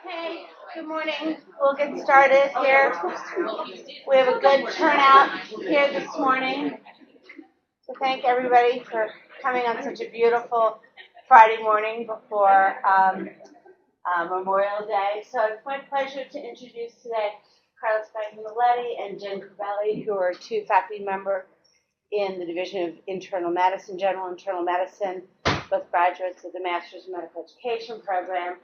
Okay, good morning. We'll get started here. We have a good turnout here this morning. So thank everybody for coming on such a beautiful Friday morning before Memorial Day. So it's my pleasure to introduce today Carlos Bagnoletti and Jen Covelli, who are two faculty members in the Division of Internal Medicine, General Internal Medicine, both graduates of the Master's of Medical Education program,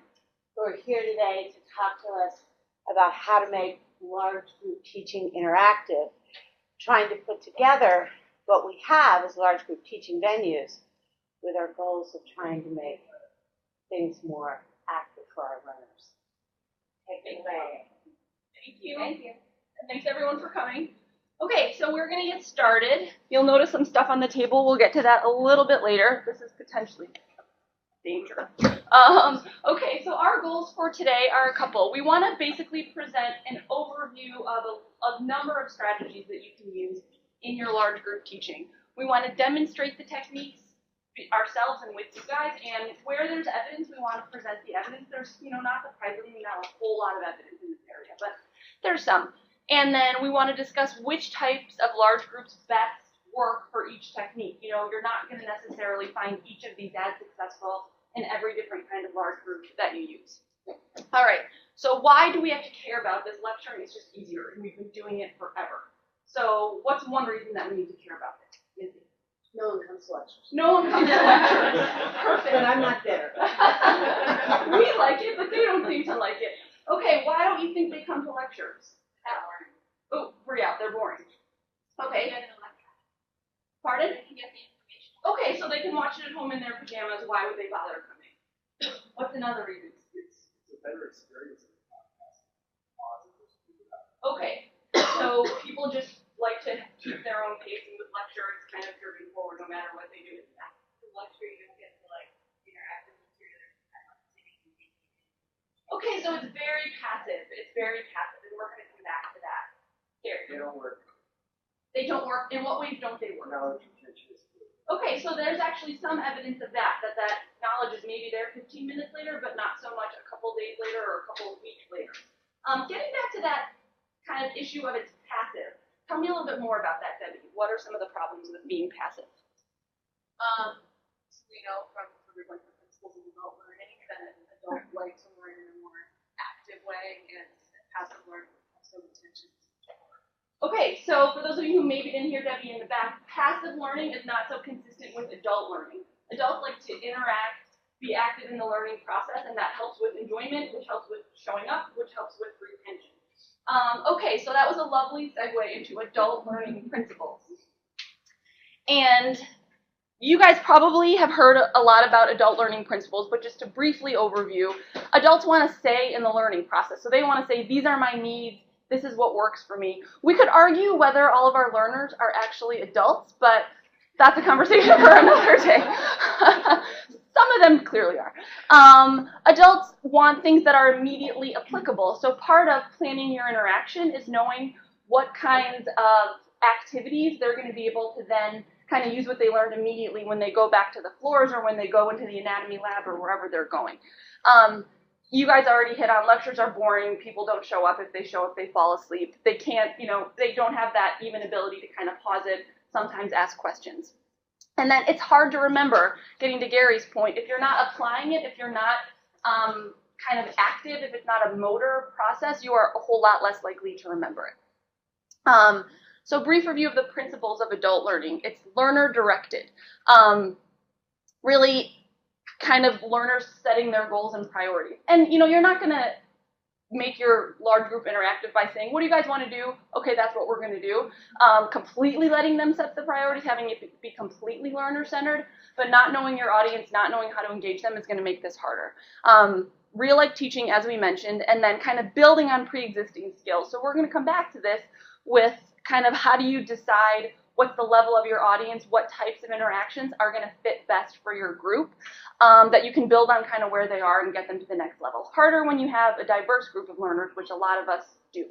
who are here today to talk to us about how to make large group teaching interactive, trying to put together what we have as large group teaching venues with our goals of trying to make things more active for our learners. Take it away. Thank you. Thank you. And thanks everyone for coming. Okay, so we're going to get started. You'll notice some stuff on the table. We'll get to that a little bit later. This is potentially danger. Okay, so our goals for today are a couple. We want to basically present an overview of a number of strategies that you can use in your large group teaching. We want to demonstrate the techniques ourselves and with you guys, and where there's evidence, we want to present the evidence. There's, not surprisingly, not a whole lot of evidence in this area, but there's some. And then we want to discuss which types of large groups best work for each technique. You're not going to necessarily find each of these as successful in every different kind of large group that you use. All right, so why do we have to care about this? Lecturing is just easier, and we've been doing it forever. So what's one reason that we need to care about it? No one comes to lectures. No one comes to lectures. Perfect. But I'm not there. We like it, but they don't seem to like it. Okay, why don't you think they come to lectures? Oh, yeah, they're boring. Okay. Pardon? Okay, so they can watch it at home in their pajamas. Why would they bother coming? What's another reason? It's a better experience. Okay, so people just like to keep their own pace, and with lecture, it's kind of driven forward no matter what they do. The lecture, you don't get to interact with material. Okay, so it's very passive. It's very passive, and we're going to come back to that. Here. They don't work. They don't work. In what ways don't they work? Knowledge retention is good. Okay, so there's actually some evidence of that knowledge is maybe there 15 minutes later, but not so much a couple days later or a couple of weeks later. Getting back to that kind of issue of it's passive, tell me a little bit more about that, Debbie. What are some of the problems with being passive? We know from everyone from principles of adult learning that adults like to learn in a more active way, and passive learning also retention. Okay, so for those of you who maybe didn't hear Debbie in the back, passive learning is not so consistent with adult learning. Adults like to interact, be active in the learning process, and that helps with enjoyment, which helps with showing up, which helps with retention. Okay, so that was a lovely segue into adult learning principles. And you guys probably have heard a lot about adult learning principles, but just to briefly overview, adults want to stay in the learning process. So they want to say, these are my needs, this is what works for me. We could argue whether all of our learners are actually adults, but that's a conversation for another day. Some of them clearly are. Adults want things that are immediately applicable. So part of planning your interaction is knowing what kinds of activities they're going to be able to then kind of use what they learned immediately when they go back to the floors or when they go into the anatomy lab or wherever they're going. You guys already hit on lectures are boring. People don't show up. If they show up, they fall asleep. They can't, they don't have that even ability to kind of pause it, sometimes ask questions. And then it's hard to remember, getting to Gary's point, if you're not applying it, if you're not kind of active, if it's not a motor process, you are a whole lot less likely to remember it. So brief review of the principles of adult learning. It's learner-directed. Really kind of learners setting their goals and priorities. And, you're not going to make your large group interactive by saying, what do you guys want to do? Okay, that's what we're going to do. Completely letting them set the priorities, having it be completely learner-centered, but not knowing your audience, not knowing how to engage them is going to make this harder. Real-life teaching, as we mentioned, and then kind of building on pre-existing skills. So we're going to come back to this with kind of how do you decide what's the level of your audience, what types of interactions are going to fit best for your group, that you can build on kind of where they are and get them to the next level. Harder when you have a diverse group of learners, which a lot of us do.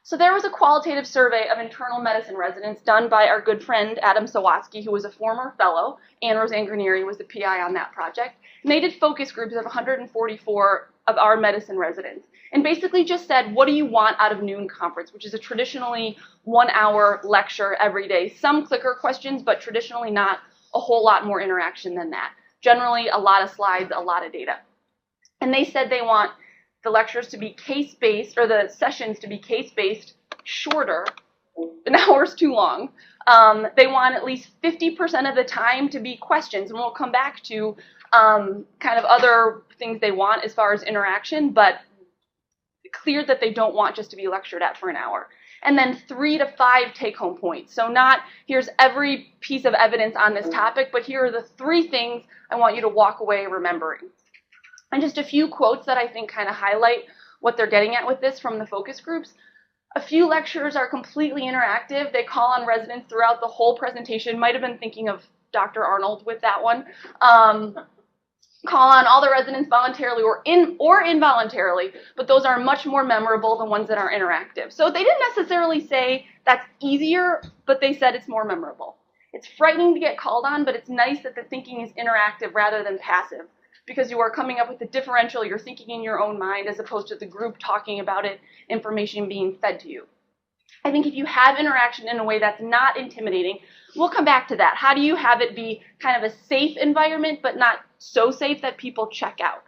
So there was a qualitative survey of internal medicine residents done by our good friend Adam Sawatsky, who was a former fellow, and Roseanne Granieri was the PI on that project. And they did focus groups of 144 of our medicine residents, and basically just said, what do you want out of noon conference, which is a traditionally 1-hour lecture every day. Some clicker questions, but traditionally not a whole lot more interaction than that. Generally, a lot of slides, a lot of data. And they said they want the lectures to be case-based, or the sessions to be case-based, shorter. An hour's too long. They want at least 50% of the time to be questions, and we'll come back to kind of other things they want as far as interaction, but clear that they don't want just to be lectured at for an hour. And then 3 to 5 take-home points. So not, here's every piece of evidence on this topic, but here are the 3 things I want you to walk away remembering. And just a few quotes that I think kind of highlight what they're getting at with this from the focus groups. A few lectures are completely interactive. They call on residents throughout the whole presentation. Might have been thinking of Dr. Arnold with that one. Call on all the residents voluntarily or involuntarily, but those are much more memorable than ones that are interactive. So they didn't necessarily say that's easier, but they said it's more memorable. It's frightening to get called on, but it's nice that the thinking is interactive rather than passive, because you are coming up with a differential, you're thinking in your own mind as opposed to the group talking about it, information being fed to you. I think if you have interaction in a way that's not intimidating, we'll come back to that. How do you have it be kind of a safe environment, but not so safe that people check out?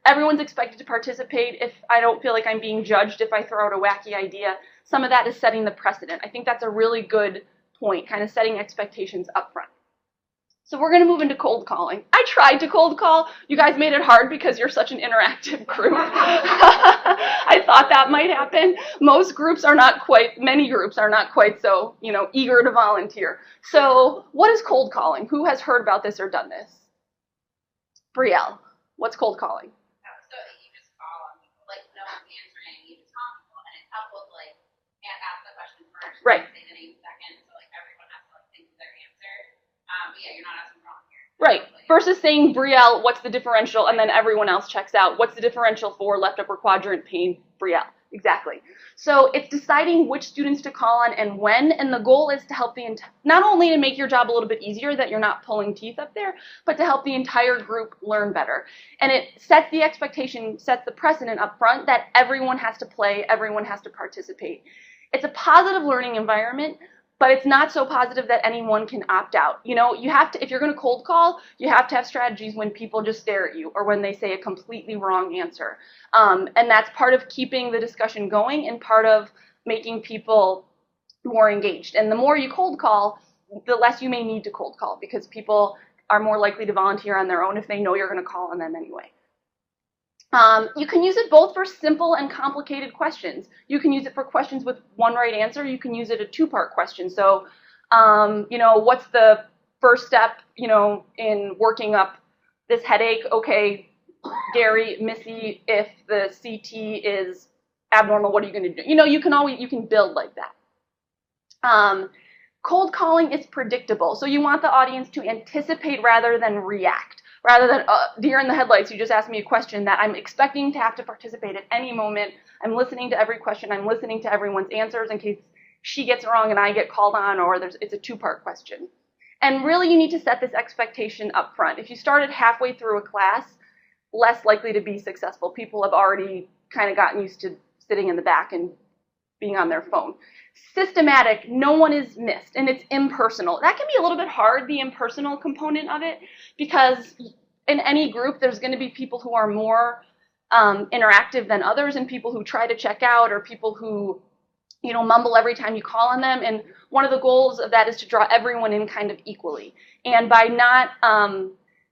Everyone's expected to participate. If I don't feel like I'm being judged if I throw out a wacky idea, some of that is setting the precedent. I think that's a really good point, kind of setting expectations up front. So we're going to move into cold calling. I tried to cold call. You guys made it hard because you're such an interactive group. I thought that might happen. Many groups are not quite so, eager to volunteer. So what is cold calling? Who has heard about this or done this? Brielle, what's cold calling? So you just call on people, like no one's answering, you just call people, and it's helpful to ask the question first, right, and say the name second, so everyone has to think of their answer. But yeah, you're not asking wrong here. Right. Versus saying, Brielle, what's the differential? And then everyone else checks out. What's the differential for left upper quadrant pain? Brielle. Exactly. So it's deciding which students to call on and when. And the goal is to help not only to make your job a little bit easier, that you're not pulling teeth up there, but to help the entire group learn better. And it sets the expectation, sets the precedent up front that everyone has to play, everyone has to participate. It's a positive learning environment, but it's not so positive that anyone can opt out. You have to, if you're going to cold call, you have to have strategies when people just stare at you or when they say a completely wrong answer. And that's part of keeping the discussion going and part of making people more engaged. And the more you cold call, the less you may need to cold call, because people are more likely to volunteer on their own if they know you're going to call on them anyway. You can use it both for simple and complicated questions. You can use it for questions with one right answer. You can use it a 2-part question. So, what's the first step, in working up this headache? Okay, Gary, Missy, if the CT is abnormal, what are you going to do? You can build like that. Cold calling is predictable. So you want the audience to anticipate rather than react. Rather than deer in the headlights, you just asked me a question that I'm expecting to have to participate at any moment. I'm listening to every question. I'm listening to everyone's answers in case she gets it wrong and I get called on, or it's a 2-part question. And really, you need to set this expectation up front. If you started halfway through a class, less likely to be successful. People have already kind of gotten used to sitting in the back and being on their phone. Systematic, no one is missed, and it's impersonal. That can be a little bit hard, the impersonal component of it, because in any group, there's going to be people who are more interactive than others, and people who try to check out, or people who, mumble every time you call on them. And one of the goals of that is to draw everyone in kind of equally. And by not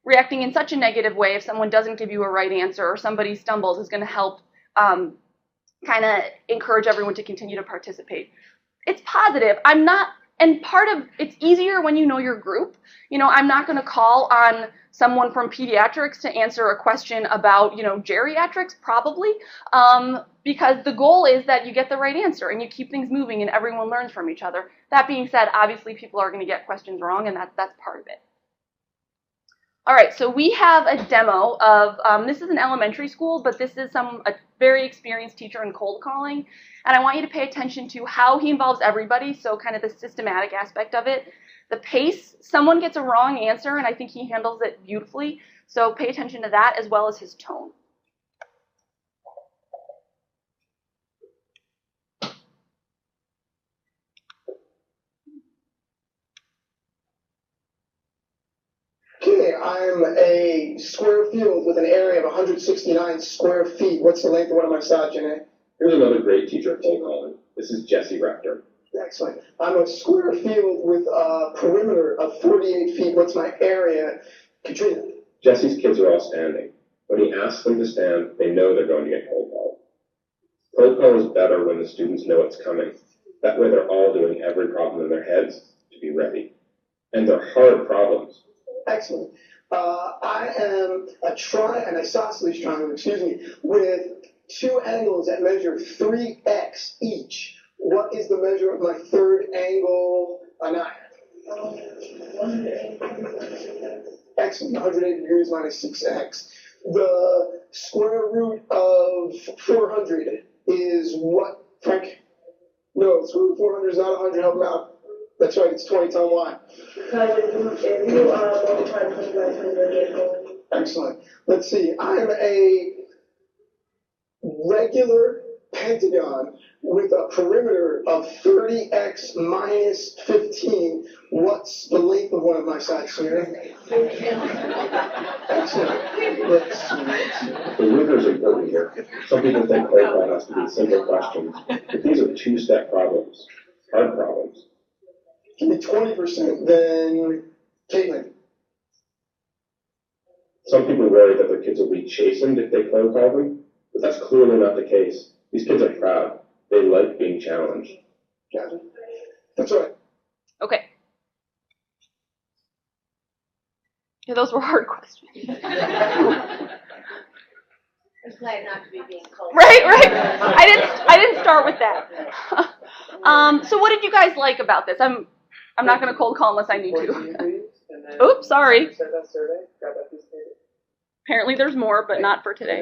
reacting in such a negative way, if someone doesn't give you a right answer or somebody stumbles, is going to help kind of encourage everyone to continue to participate. It's positive. It's easier when you know your group. I'm not going to call on someone from pediatrics to answer a question about, geriatrics, probably, because the goal is that you get the right answer and you keep things moving and everyone learns from each other. That being said, obviously people are going to get questions wrong, and that's part of it. All right, so we have a demo of, this is an elementary school, but this is a very experienced teacher in cold calling. And I want you to pay attention to how he involves everybody, so kind of the systematic aspect of it. The pace, someone gets a wrong answer, and I think he handles it beautifully. So pay attention to that as well as his tone. Okay, I'm a square field with an area of 169 square feet. What's the length of one of my sides, Janae? Here's another great teacher of cold calling. This is Jesse Rector. Excellent. I'm a square field with a perimeter of 48 feet. What's my area? Katrina. Jesse's kids are all standing. When he asks them to stand, they know they're going to get cold called. Cold call is better when the students know it's coming. That way they're all doing every problem in their heads to be ready. And they're hard problems. Excellent. I am an isosceles triangle, with two angles that measure 3x each. What is the measure of my third angle? Excellent. 180 degrees minus 6x. The square root of 400 is what, Frank? No, the square root of 400 is not 100. Help me out. That's right, it's 20. Tell them why. Because if you multiply 20 by 20, you'll get gold. Excellent. Let's see. I'm a regular pentagon with a perimeter of 30x minus 15. What's the length of one of my sides, Samira? Excellent. Let's see. The rigor is important here. Some people think cold call has to be simple questions, but these are two-step problems, hard problems. Give me 20%, then Caitlin. Some people worry that their kids will be chastened if they cold call them, but that's clearly not the case. These kids are proud. They like being challenged. Gotcha. That's right. Okay. Yeah, those were hard questions. I'm glad not to be being cold. Right. I didn't start with that. So what did you guys like about this? I'm not going to cold call unless I need to. Oops, sorry. Send that survey, grab that piece of paper. Apparently there's more, but not for today.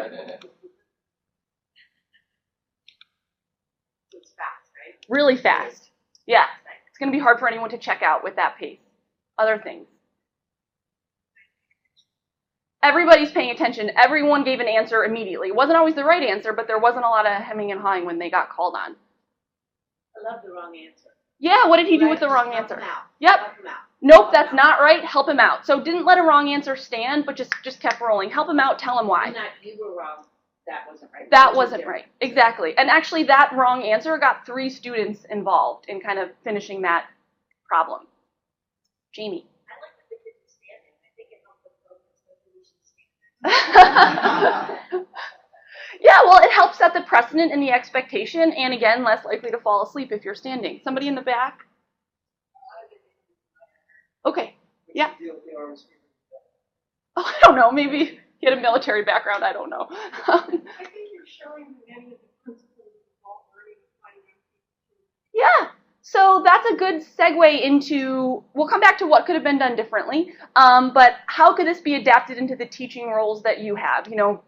It's fast, right? Really fast. Yeah. It's going to be hard for anyone to check out with that pace. Other things. Everybody's paying attention. Everyone gave an answer immediately. It wasn't always the right answer, but there wasn't a lot of hemming and hawing when they got called on. I love the wrong answer. Yeah, what did he do with the wrong Help answer? him out. Yep. Help him out. Nope, that's not right. Help him out. So didn't let a wrong answer stand, but just kept rolling. Help him out. Tell him why. Not you were wrong. That wasn't right. That wasn't right. Exactly. And actually, that wrong answer got 3 students involved in kind of finishing that problem. Jamie. I like that the kids are standing. I think it helps them focus. Maybe we should stand. Yeah, well, it helps set the precedent and the expectation, and again, less likely to fall asleep if you're standing. Somebody in the back? Okay. Yeah. Oh, I don't know. Maybe he had a military background. I don't know. I think you're showing many of the principles involved learning. Yeah. So that's a good segue into, we'll come back to what could have been done differently, but how could this be adapted into the teaching roles that you have? You know,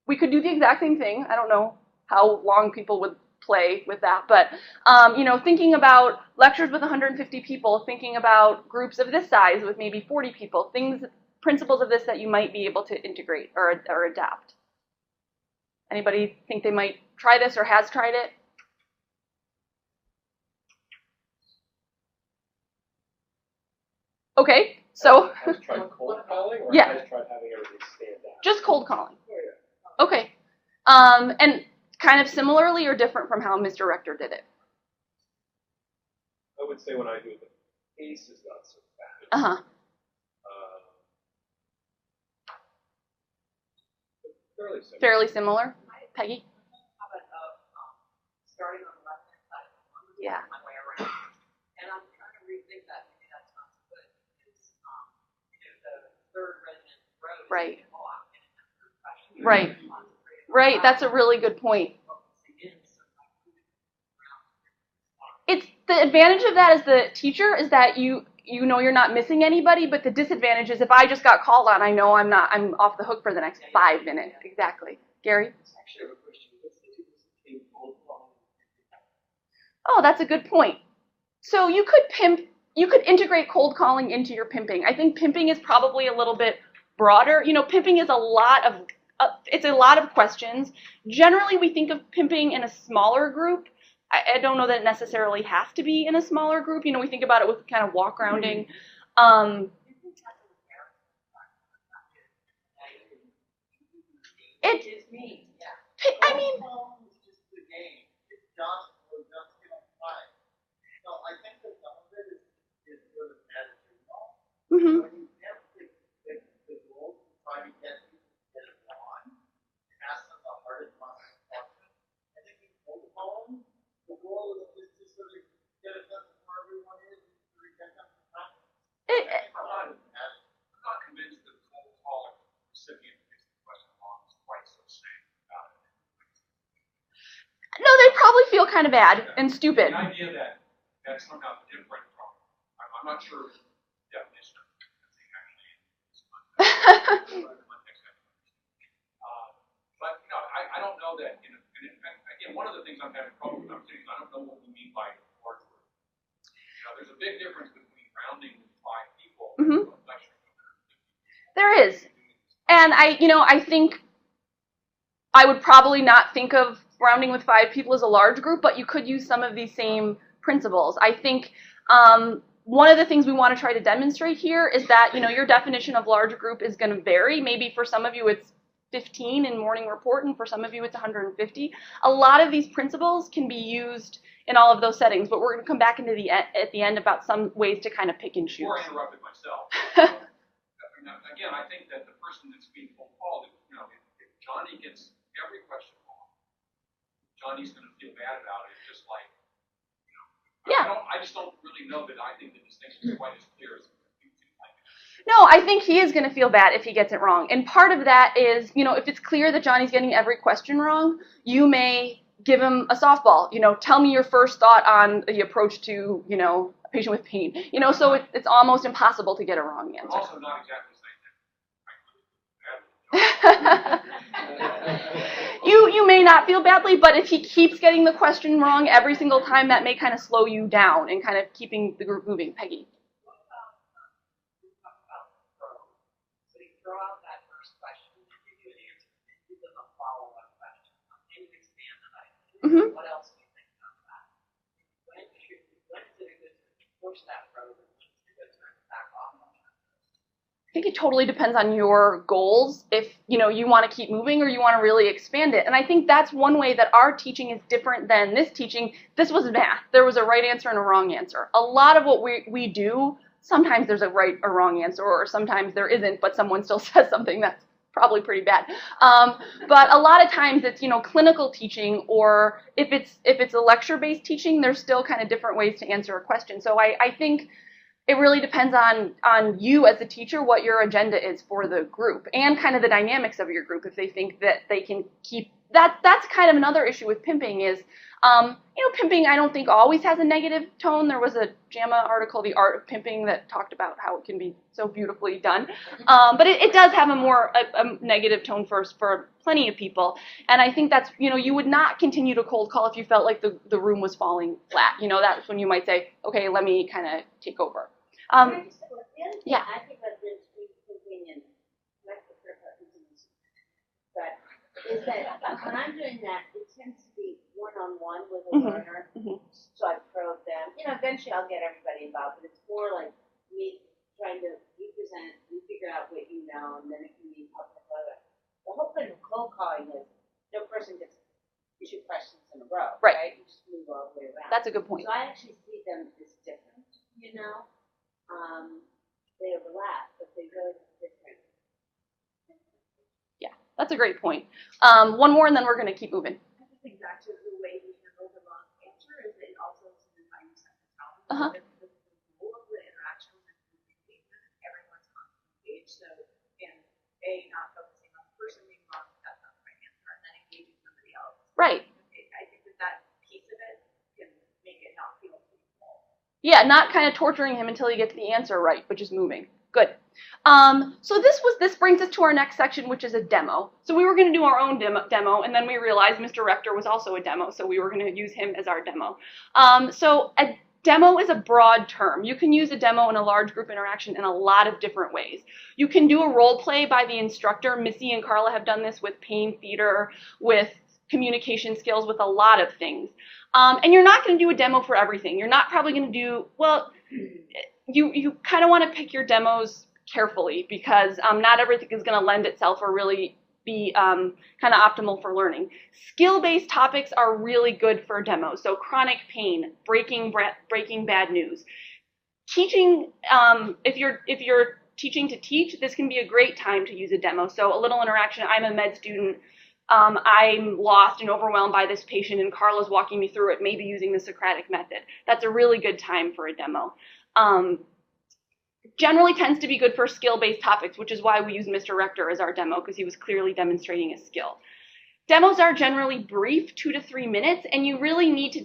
we could do the exact same thing. I don't know how long people would play with that, but, you know, thinking about lectures with 150 people, thinking about groups of this size with maybe 40 people, principles of this that you might be able to integrate or adapt. Anybody think they might try this or has tried it? Okay, so Has tried cold calling, or Yeah. has tried having everything stand out? just cold calling. Oh, yeah. Okay, and kind of similarly or different from how Mr. Rector did it? I would say when I do it, the pace is not so fast. Uh-huh. Fairly simple. Fairly similar. Peggy? Habit of starting on the left hand side and Yeah. my way around. And I'm trying to rethink that. Maybe that's not so good because the third resident road is Right. a block and it's a third question. Right. Right, that's a really good point. It's the advantage of that as the teacher is that you you know you're not missing anybody, but the disadvantage is if I just got called on, I know I'm off the hook for the next 5 minutes. Exactly. Gary? Actually, I have a question. What's the difference between cold calling and Oh, that's a good point. So you could integrate cold calling into your pimping. I think pimping is probably a little bit broader. You know, pimping is it's a lot of questions. Generally, we think of pimping in a smaller group. I don't know that it necessarily has to be in a smaller group. You know, we think about it with kind of walk rounding. It is me. I mean, mm-hmm. I'm not convinced that the cold call recipient gets the question along is quite so safe about it. No, they probably feel kind of bad and stupid. The idea that that's somehow different from, I'm not sure of the definition of it, I think actually but you know, I don't know that, you know, and again, one of the things I'm having trouble with conversations, I don't know what we mean by large group. You know, there's a big difference between rounding with 5 people and lecturing with 50 people. There is. And I think I would probably not think of rounding with 5 people as a large group, but you could use some of these same principles. I think one of the things we want to try to demonstrate here is that, you know, your definition of large group is going to vary. Maybe for some of you it's 15 in morning report, and for some of you it's 150. A lot of these principles can be used in all of those settings, but we're going to come back into at the end about some ways to kind of pick and choose. Before I interrupted myself, again, I think that the person that's being cold called, you know, if Johnny gets every question wrong, Johnny's going to feel bad about it, just like, you know, I just don't really know that I think the distinction is quite as clear as you think. No, I think he is going to feel bad if he gets it wrong. And part of that is, you know, if it's clear that Johnny's getting every question wrong, you may give him a softball. You know, tell me your first thought on the approach to, you know, a patient with pain. You know, so it's almost impossible to get a wrong answer. I'm also not exactly saying that. You may not feel badly, but if he keeps getting the question wrong every single time, that may kind of slow you down and kind of keeping the group moving. Peggy. Throw out that first question, give you an answer, and give them a follow-up question. Can you expand on that? Mm-hmm. What else do you think about that? When is it a good time to push that further? When is it a good time to back off on that? I think it totally depends on your goals. If, you know, you want to keep moving or you want to really expand it. And I think that's one way that our teaching is different than this teaching. This was math. There was a right answer and a wrong answer. A lot of what we do, sometimes there's a right or wrong answer, or sometimes there isn't, but someone still says something that's probably pretty bad. But a lot of times it's, you know, clinical teaching, or if it's a lecture-based teaching, there's still kind of different ways to answer a question. So I think it really depends on you as the teacher, what your agenda is for the group, and kind of the dynamics of your group. If they think that they can keep that's kind of another issue with pimping is, you know, pimping I don't think always has a negative tone. There was a JAMA article, The Art of Pimping, that talked about how it can be so beautifully done. But it does have a negative tone for plenty of people. And I think that's, you know, you would not continue to cold call if you felt like the room was falling flat. You know, that's when you might say, okay, let me kind of take over. Yeah. I think about this pimping and but is that when I'm doing that, it tends to be one-on-one with a learner. Mm-hmm. So I probe them. You know, eventually I'll get everybody involved, but it's more like me trying to, you present, you figure out what you know, and then it can be helpful for others. The whole thing of cold calling is no person gets 2 questions in a row, right? You just move all the way around. That's a good point. So I actually see them as different, you know. They overlap, but they really are different. Yeah, that's a great point. One more, and then we're going to keep moving. I just think back to the way we handle the wrong answer is that it also is the time you set the tone. Uh-huh. The goal of the interaction with the engagement, everyone's on the page. So, and not focusing on the person being wrong, that's not the right answer, and then engaging somebody else. Right. I think that piece of it can make it not feel too full. Yeah, not kind of torturing him until he gets the answer right, but just moving. Good. So this brings us to our next section, which is a demo. So we were going to do our own demo, and then we realized Mr. Rector was also a demo, so we were going to use him as our demo. So a demo is a broad term. You can use a demo in a large group interaction in a lot of different ways. You can do a role play by the instructor. Missy and Carla have done this with pain theater, with communication skills, with a lot of things. And you're not going to do a demo for everything. You're not probably going to do, well, you kind of want to pick your demos carefully because not everything is going to lend itself or really be kind of optimal for learning. Skill-based topics are really good for demos. So chronic pain, breaking bad news. Teaching, if you're teaching to teach, this can be a great time to use a demo. So a little interaction. I'm a med student. I'm lost and overwhelmed by this patient, and Carla's walking me through it, maybe using the Socratic method. That's a really good time for a demo. Generally tends to be good for skill-based topics, which is why we use Mr. Rector as our demo, because he was clearly demonstrating a skill. Demos are generally brief, 2 to 3 minutes, and you really need to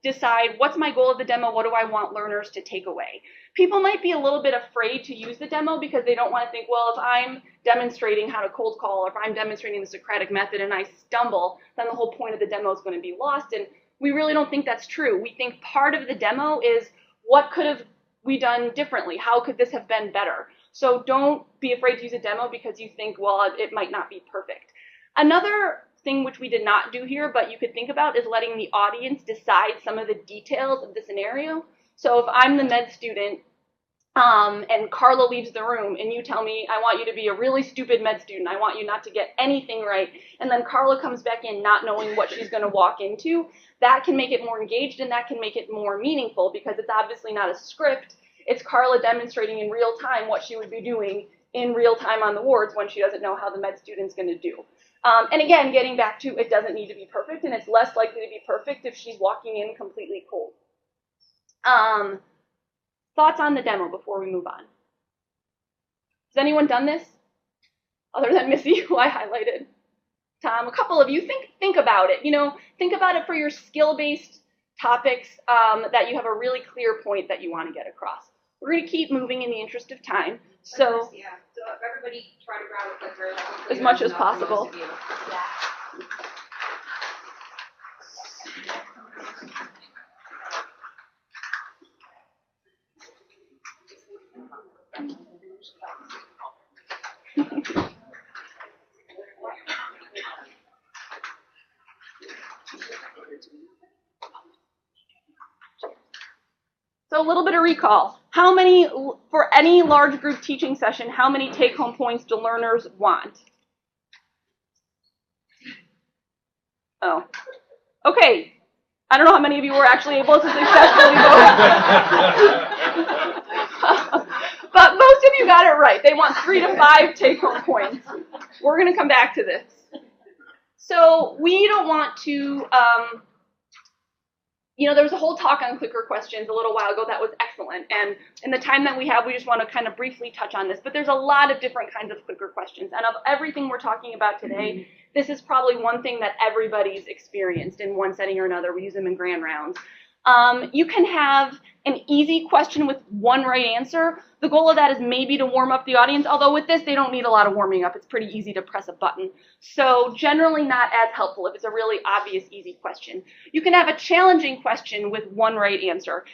decide what's my goal of the demo, what do I want learners to take away. People might be a little bit afraid to use the demo because they don't want to think, well, if I'm demonstrating how to cold call, or if I'm demonstrating the Socratic method and I stumble, then the whole point of the demo is going to be lost, and we really don't think that's true. We think part of the demo is what could have we done differently? How could this have been better? So don't be afraid to use a demo because you think, well, it might not be perfect. Another thing which we did not do here, but you could think about, is letting the audience decide some of the details of the scenario. So if I'm the med student and Carla leaves the room and you tell me, I want you to be a really stupid med student, I want you not to get anything right, and then Carla comes back in not knowing what she's going to walk into, that can make it more engaged and that can make it more meaningful because it's obviously not a script. It's Carla demonstrating in real time what she would be doing in real time on the wards when she doesn't know how the med student's going to do. And again, getting back to it doesn't need to be perfect, and it's less likely to be perfect if she's walking in completely cold. Thoughts on the demo before we move on? Has anyone done this? Other than Missy, who I highlighted. Tom, a couple of you, think about it. You know, think about it for your skill-based topics that you have a really clear point that you want to get across. We're going to keep moving in the interest of time. So, yeah. So everybody try to grab a clicker as much as possible. So a little bit of recall. How many, for any large group teaching session, how many take-home points do learners want? Oh. Okay. I don't know how many of you were actually able to successfully vote. But most of you got it right. They want 3 to 5 take-home points. We're going to come back to this. So we don't want to... you know, there was a whole talk on clicker questions a little while ago that was excellent, and in the time that we have, we just want to kind of briefly touch on this, but there's a lot of different kinds of clicker questions, and of everything we're talking about today, this is probably one thing that everybody's experienced in one setting or another. We use them in grand rounds. You can have an easy question with one right answer. The goal of that is maybe to warm up the audience, although with this, they don't need a lot of warming up. It's pretty easy to press a button. So generally not as helpful if it's a really obvious, easy question. You can have a challenging question with one right answer.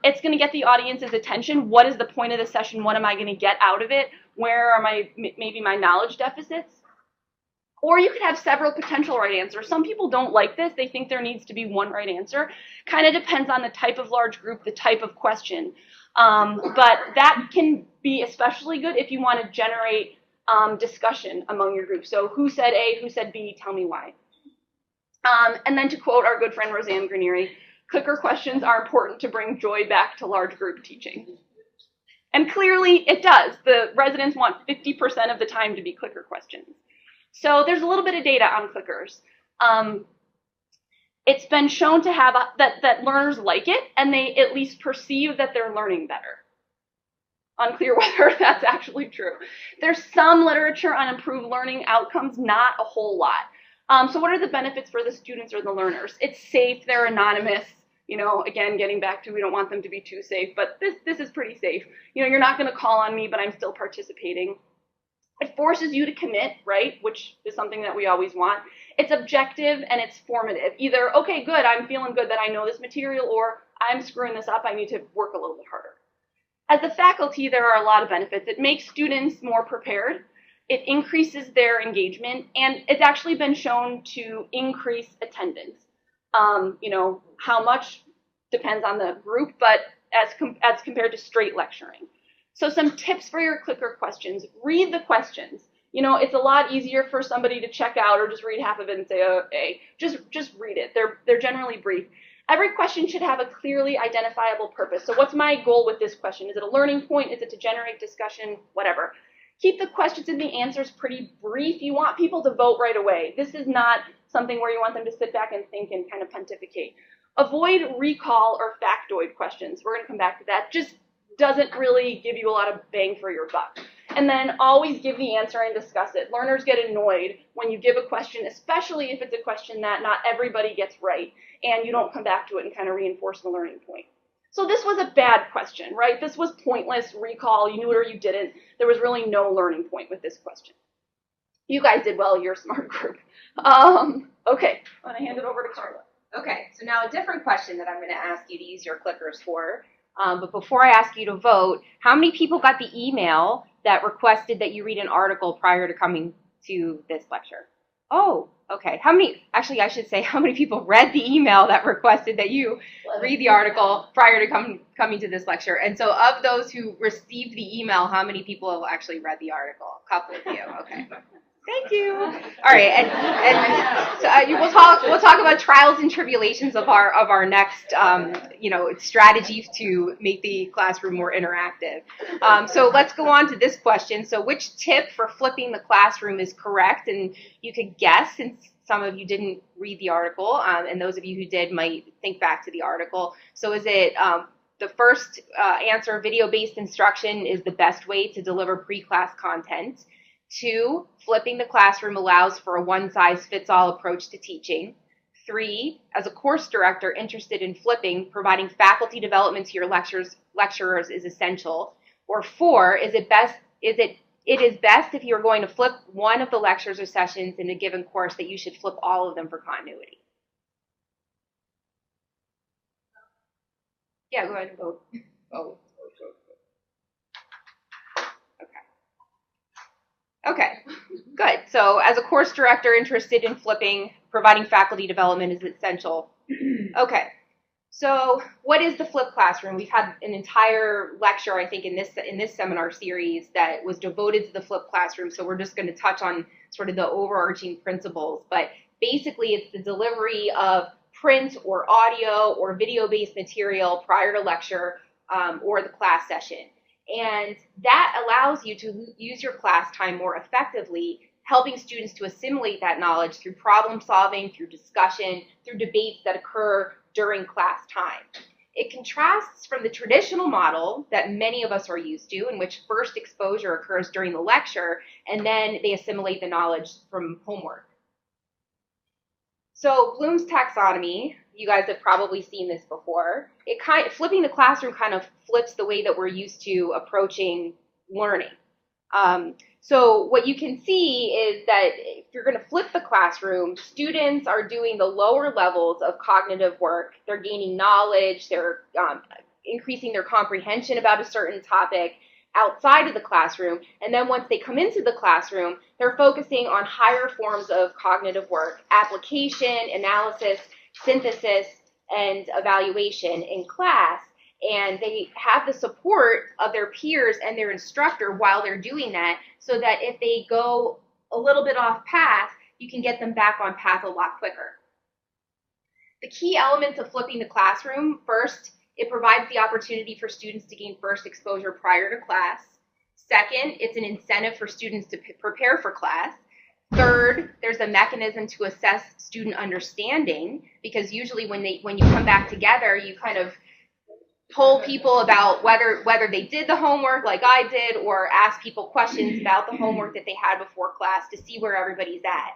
It's going to get the audience's attention. What is the point of the session? What am I going to get out of it? Where are maybe my knowledge deficits? Or you could have several potential right answers. Some people don't like this. They think there needs to be one right answer. Kind of depends on the type of large group, the type of question. But that can be especially good if you want to generate discussion among your group. So who said A, who said B, tell me why. And then to quote our good friend Roseanne Granieri, clicker questions are important to bring joy back to large group teaching. And clearly it does. The residents want 50% of the time to be clicker questions. So there's a little bit of data on clickers. It's been shown to have that learners like it, and they at least perceive that they're learning better. Unclear whether that's actually true. There's some literature on improved learning outcomes, not a whole lot. So what are the benefits for the students or the learners? It's safe, they're anonymous. You know, again, getting back to we don't want them to be too safe, but this is pretty safe. You know, you're not going to call on me, but I'm still participating. It forces you to commit, right, which is something that we always want. It's objective and it's formative. Either, okay, good, I'm feeling good that I know this material, or I'm screwing this up, I need to work a little bit harder. As a faculty, there are a lot of benefits. It makes students more prepared. It increases their engagement, and it's actually been shown to increase attendance. You know, how much depends on the group, but as compared to straight lecturing. So some tips for your clicker questions. Read the questions. You know, it's a lot easier for somebody to check out or just read half of it and say, okay, just read it. They're generally brief. Every question should have a clearly identifiable purpose. So what's my goal with this question? Is it a learning point? Is it to generate discussion? Whatever. Keep the questions and the answers pretty brief. You want people to vote right away. This is not something where you want them to sit back and think and kind of pontificate. Avoid recall or factoid questions. We're going to come back to that. Just doesn't really give you a lot of bang for your buck. And then always give the answer and discuss it. Learners get annoyed when you give a question, especially if it's a question that not everybody gets right, and you don't come back to it and kind of reinforce the learning point. So this was a bad question, right? This was pointless recall. You knew it or you didn't. There was really no learning point with this question. You guys did well. You're a smart group. Okay, I'm going to hand it over to Carla. Okay, so now a different question that I'm going to ask you to use your clickers for. But before I ask you to vote, how many people got the email that requested that you read an article prior to coming to this lecture? Oh, okay. How many, actually I should say, how many people read the email that requested that you read the article prior to coming to this lecture? And so of those who received the email, how many people have actually read the article? A couple of you, okay. Thank you. All right, and so we'll talk about trials and tribulations of our next strategies to make the classroom more interactive. So let's go on to this question. So which tip for flipping the classroom is correct? And you could guess, since some of you didn't read the article, and those of you who did might think back to the article. So is it the first answer, video-based instruction is the best way to deliver pre-class content? 2, flipping the classroom allows for a one-size-fits-all approach to teaching. 3, as a course director interested in flipping, providing faculty development to your lecturers is essential. Or 4, it is best if you're going to flip one of the lectures or sessions in a given course that you should flip all of them for continuity. Yeah, go ahead and vote. Oh. Okay, good. So as a course director interested in flipping, providing faculty development is essential. Okay, so what is the flipped classroom? We've had an entire lecture, I think, in this seminar series that was devoted to the flipped classroom, so we're just going to touch on sort of the overarching principles. But basically, it's the delivery of print or audio or video-based material prior to lecture or the class session. And that allows you to use your class time more effectively, helping students to assimilate that knowledge through problem solving, through discussion, through debates that occur during class time. It contrasts from the traditional model that many of us are used to, in which first exposure occurs during the lecture, and then they assimilate the knowledge from homework. So Bloom's taxonomy, you guys have probably seen this before. Flipping the classroom kind of flips the way that we're used to approaching learning. So what you can see is that if you're going to flip the classroom, students are doing the lower levels of cognitive work. They're gaining knowledge. They're increasing their comprehension about a certain topic outside of the classroom. And then once they come into the classroom, they're focusing on higher forms of cognitive work, application, analysis, synthesis, and evaluation in class. And they have the support of their peers and their instructor while they're doing that, so that if they go a little bit off path, you can get them back on path a lot quicker. The key elements of flipping the classroom: first, it provides the opportunity for students to gain first exposure prior to class. Second, it's an incentive for students to prepare for class. Third, there's a mechanism to assess student understanding, because usually when you come back together, you kind of poll people about whether they did the homework like I did, or ask people questions about the homework that they had before class to see where everybody's at.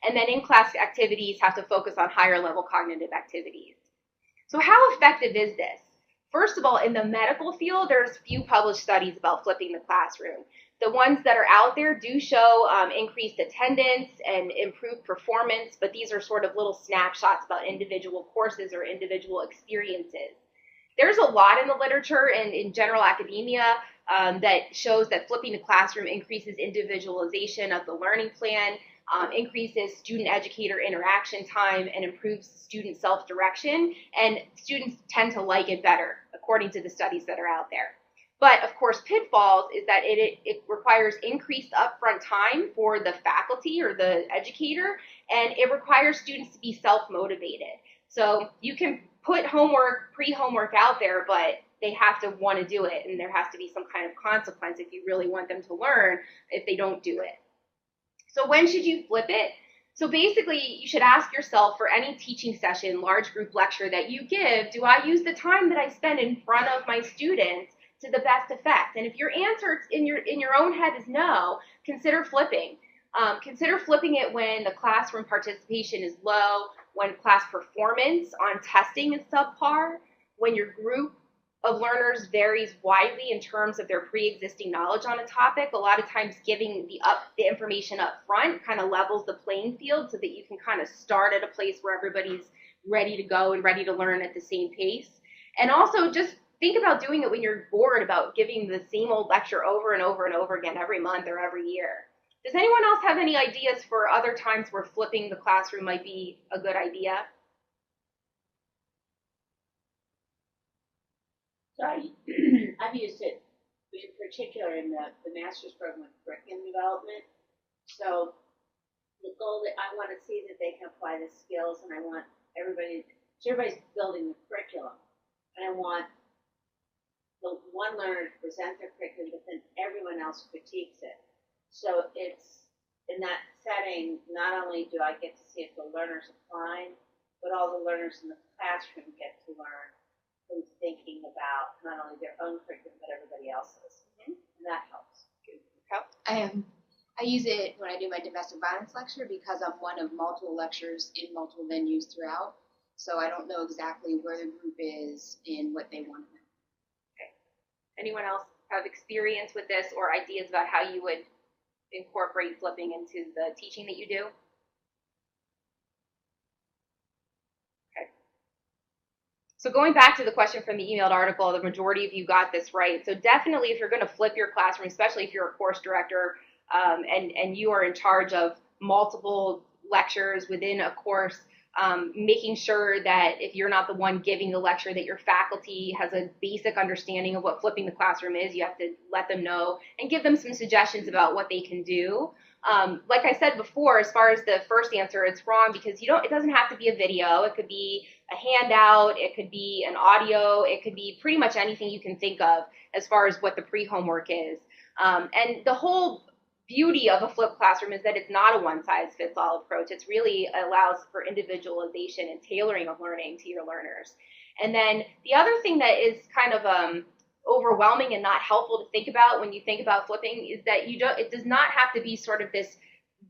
And then in-class activities have to focus on higher level cognitive activities. So how effective is this? First of all, in the medical field, there's few published studies about flipping the classroom. The ones that are out there do show increased attendance and improved performance, but these are sort of little snapshots about individual courses or individual experiences. There's a lot in the literature and in general academia that shows that flipping the classroom increases individualization of the learning plan, increases student-educator interaction time, and improves student self-direction, and students tend to like it better, according to the studies that are out there. But, of course, pitfalls is that it requires increased upfront time for the faculty or the educator, and it requires students to be self-motivated. So you can put homework, pre-homework out there, but they have to want to do it, and there has to be some kind of consequence if you really want them to learn if they don't do it. So when should you flip it? So basically, you should ask yourself for any teaching session, large group lecture that you give, do I use the time that I spend in front of my students to the best effect? And if your answer in your own head is no, consider flipping. Consider flipping it when the classroom participation is low, when class performance on testing is subpar, when your group of learners varies widely in terms of their pre-existing knowledge on a topic. A lot of times giving the information up front kind of levels the playing field so that you can kind of start at a place where everybody's ready to go and ready to learn at the same pace. And also just think about doing it when you're bored about giving the same old lecture over and over and over again every month or every year. Does anyone else have any ideas for other times where flipping the classroom might be a good idea? So I've used it in particular in the master's program with curriculum development. So the goal that I want to see that they can apply the skills, and I want everybody's building the curriculum, and I want the one learner to present their curriculum, but then everyone else critiques it. So it's in that setting, not only do I get to see if the learner's applying, but all the learners in the classroom get to learn from thinking about not only their own curriculum, but everybody else's. And that helps. I use it when I do my domestic violence lecture because I'm one of multiple lectures in multiple venues throughout. So I don't know exactly where the group is and what they want to know. Okay. Anyone else have experience with this or ideas about how you would incorporate flipping into the teaching that you do? So going back to the question from the emailed article, the majority of you got this right. So definitely if you're going to flip your classroom, especially if you're a course director and you are in charge of multiple lectures within a course, making sure that if you're not the one giving the lecture, that your faculty has a basic understanding of what flipping the classroom is. You have to let them know and give them some suggestions about what they can do. Like I said before, as far as the first answer, it's wrong because it doesn't have to be a video. It could be a handout, it could be an audio, it could be pretty much anything you can think of as far as what the pre-homework is. And the whole beauty of a flipped classroom is that it's not a one-size-fits-all approach. It really allows for individualization and tailoring of learning to your learners. And then the other thing that is kind of overwhelming and not helpful to think about when you think about flipping is that it does not have to be sort of this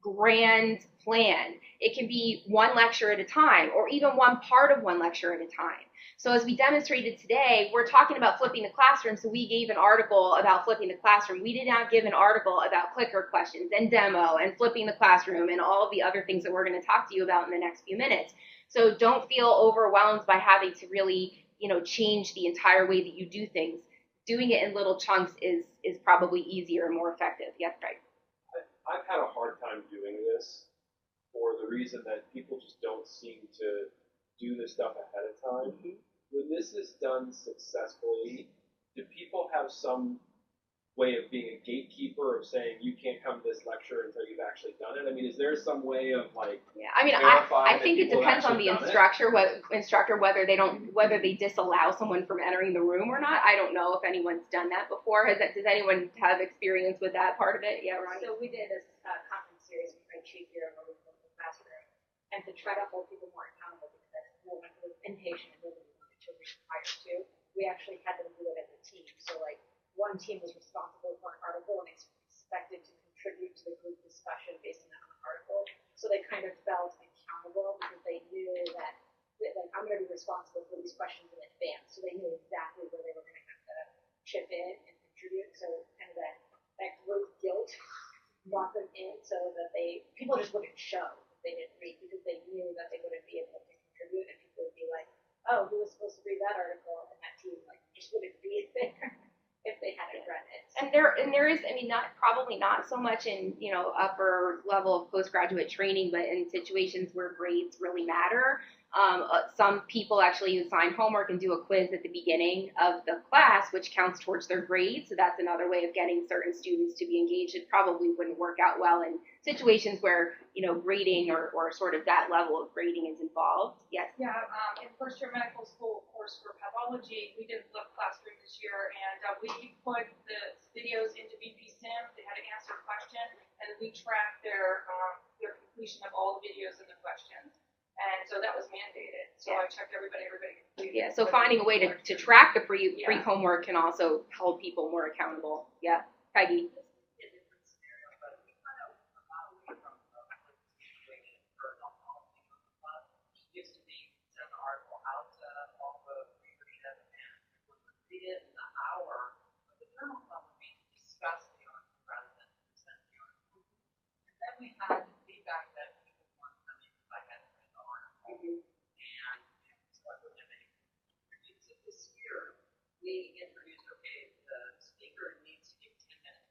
grand plan. It can be one lecture at a time or even one part of one lecture at a time. So as we demonstrated today, we're talking about flipping the classroom, so we gave an article about flipping the classroom. We did not give an article about clicker questions and demo and flipping the classroom and all of the other things that we're going to talk to you about in the next few minutes. So don't feel overwhelmed by having to really, change the entire way that you do things. Doing it in little chunks is probably easier and more effective. Yes, Greg? I've had a hard time doing this for the reason that people just don't seem to do this stuff ahead of time. Mm-hmm. When this is done successfully, do people have some way of being a gatekeeper of saying you can't come to this lecture until you've actually done it? I mean, is there some way of I think it depends on the instructor whether they disallow someone from entering the room or not. I don't know if anyone's done that before. Does anyone have experience with that part of it? Yeah, Ronnie. So we did a conference series with Craig Shapiro where we built the classroom, and to try to hold people more accountable because no one was impatient and nobody wanted to read prior to, we actually had them do it as a team. So one team was responsible for an article and expected to contribute to the group discussion based on that article. So they kind of felt accountable because they knew that I'm going to be responsible for these questions in advance, so they knew exactly where they were going to have to chip in and contribute. So kind of that group guilt brought them in, so that people just wouldn't show if they didn't read, because they knew that they wouldn't be able to contribute, and people would be like, oh, who was supposed to read that article? And that team just wouldn't be there if they hadn't read it. And there is, I mean, probably not so much in, upper level of postgraduate training, but in situations where grades really matter. Some people actually assign homework and do a quiz at the beginning of the class, which counts towards their grade. So that's another way of getting certain students to be engaged. It probably wouldn't work out well in situations where, grading or sort of that level of grading is involved. Yes? Yeah, in first year medical school course for pathology, we did flip classroom this year, and we put the videos into BP Sim. They had to answer a question, and we tracked their completion of all the videos and the questions. And so that was mandated. So I checked everybody completed. Yeah, so finding a way to track the pre-homework can also hold people more accountable. Yeah, Peggy. Used to be send an article out to all the readership, and would read it in the hour. But the journal club would be to discuss the article rather than present the article. And then we had feedback that people weren't coming because I hadn't read the article. And so I put them in. So this year, we introduced, okay, the speaker needs to give 10 minutes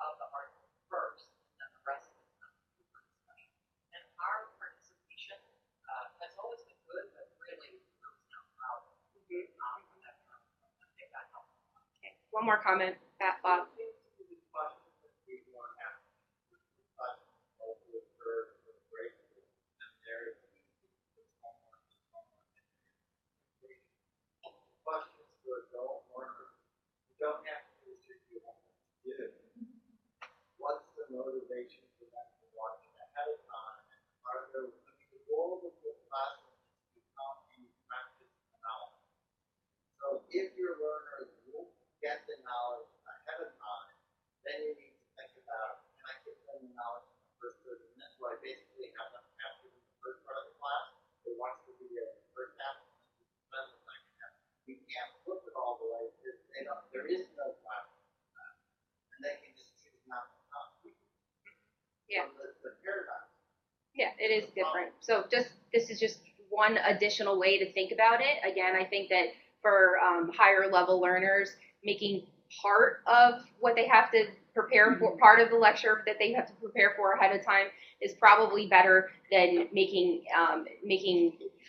of the article first, and then the rest of it's done through the discussion. And our participation has always been good, but really not loud. Okay. One more comment, Bob. Questions to adult learners. You don't have to do what you want to do. What's the motivation for them to watch it ahead of time? The goal of the classroom is to become a practice knowledge. So if your learners won't get the knowledge ahead of time, then you need to think about, can I give them the knowledge in the first 30 minutes? So I basically have them captured in the first part of the class. They watch the video in the first half, and then spend the second half. We can't flip it all the way because there is no class for that. And they can just choose not to come. Yeah. So the paradigm. Yeah, it is different. So this is just one additional way to think about it. Again, I think that for higher level learners, making part of what they have to prepare for, part of the lecture that they have to prepare for ahead of time, is probably better than making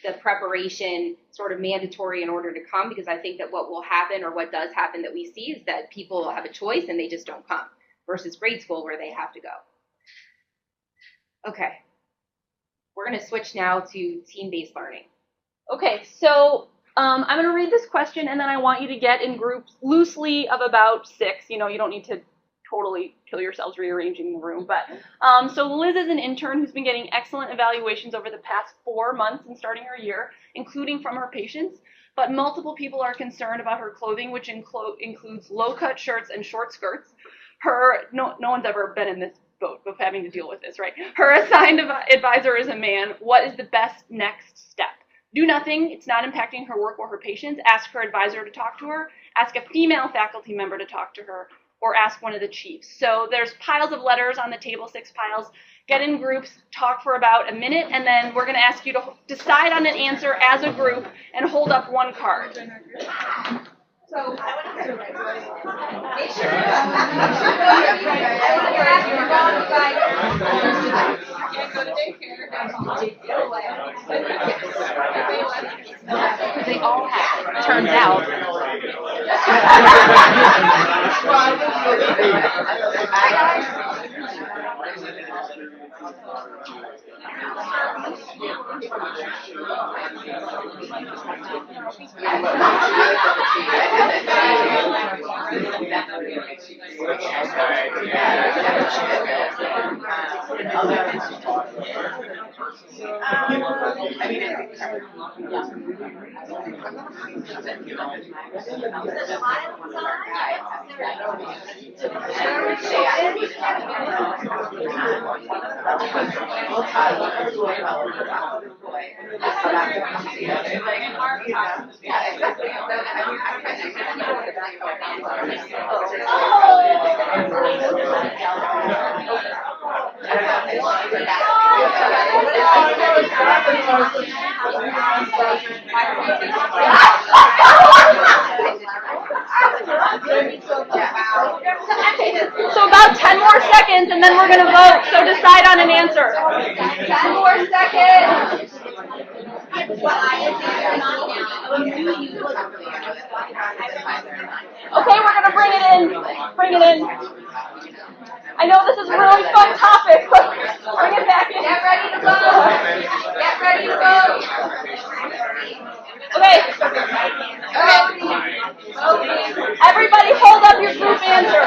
the preparation sort of mandatory in order to come, because I think that what will happen, or what does happen that we see, is that people will have a choice and they just don't come, versus grade school where they have to go. Okay. We're going to switch now to team-based learning. Okay, so I'm going to read this question, and then I want you to get in groups loosely of about 6. You don't need to totally kill yourselves rearranging the room. But so Liz is an intern who's been getting excellent evaluations over the past 4 months and starting her year, including from her patients. But multiple people are concerned about her clothing, which includes low-cut shirts and short skirts. No one's ever been in this boat of having to deal with this, right? Her assigned advisor is a man. What is the best next step? Do nothing. It's not impacting her work or her patients. Ask her advisor to talk to her. Ask a female faculty member to talk to her, or ask one of the chiefs. So there's piles of letters on the table, 6 piles. Get in groups, talk for about a minute, and then we're going to ask you to decide on an answer as a group and hold up one card. So I want to make sure They all have. Turns out. So about 10 more seconds, and then we're going to vote. So decide on an answer. 10 more seconds. Okay, we're going to bring it in. Bring it in. I know this is a really fun topic, but bring it back in. Get ready to vote. Get ready to vote. Okay. Everybody hold up your group answer.